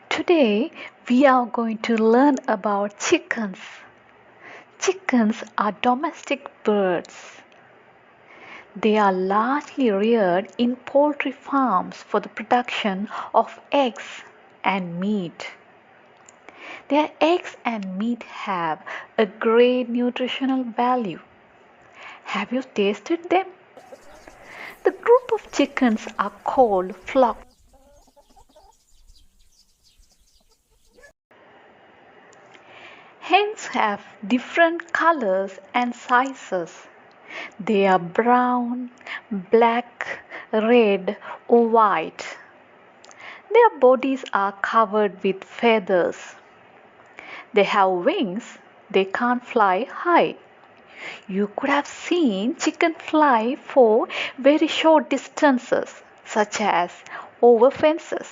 Today we are going to learn about chickens. Chickens are domestic birds. They are largely reared in poultry farms for the production of eggs and meat. Their eggs and meat have a great nutritional value. Have you tasted them? The group of chickens are called flocks. Hens have different colors and sizes. They are brown, black, red, or white. Their bodies are covered with feathers. They have wings. They can't fly high. You could have seen chicken fly for very short distances, such as over fences.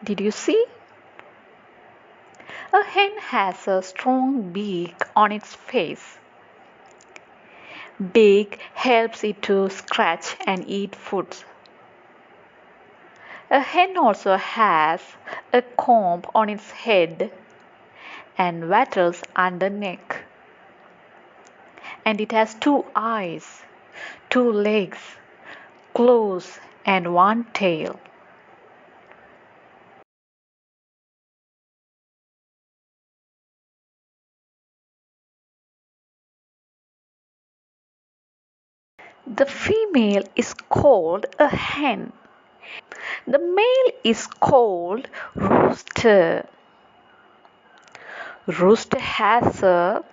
Did you see? A hen has a strong beak on its face. Beak helps it to scratch and eat food. A hen also has a comb on its head and wattles under neck. And it has 2 eyes, 2 legs, claws, and 1 tail. The female is called a hen. The male is called rooster. Rooster has a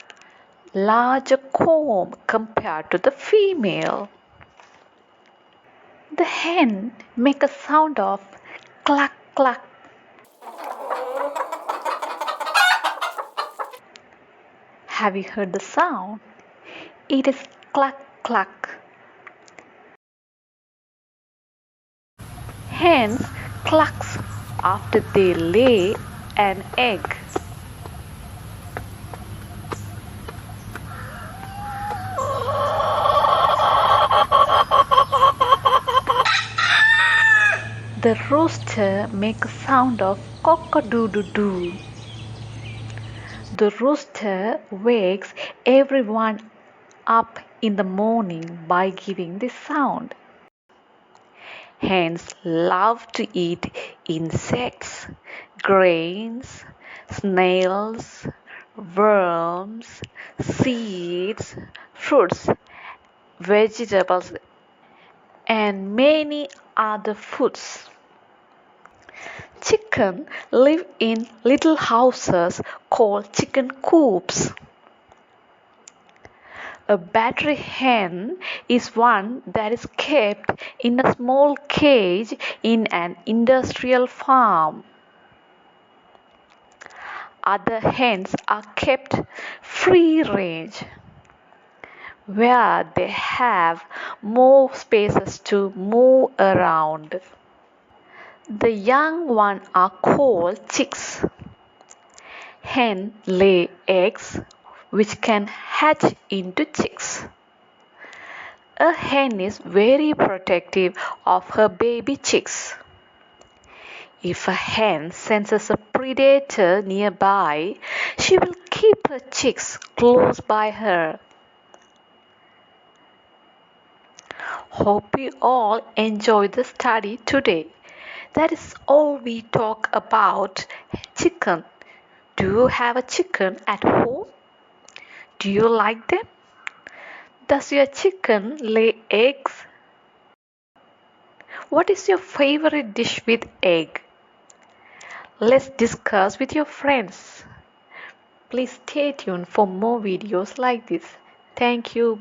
larger comb compared to the female. The hen makes a sound of cluck cluck. Have you heard the sound? It is cluck cluck. Hens clucks after they lay an egg. The rooster makes a sound of cock-a-doodle-doo. The rooster wakes everyone up in the morning by giving this sound. Hens love to eat insects, grains, snails, worms, seeds, fruits, vegetables, and many other foods. Chicken live in little houses called chicken coops. A battery hen is one that is kept in a small cage in an industrial farm. Other hens are kept free range, where they have more spaces to move around. The young ones are called chicks. Hens lay eggs which can hatch into chicks. A hen is very protective of her baby chicks. If a hen senses a predator nearby, she will keep her chicks close by her. Hope you all enjoyed the study today. That is all we talk about chicken. Do you have a chicken at home? Do you like them? Does your chicken lay eggs? What is your favorite dish with egg? Let's discuss with your friends. Please stay tuned for more videos like this. Thank you.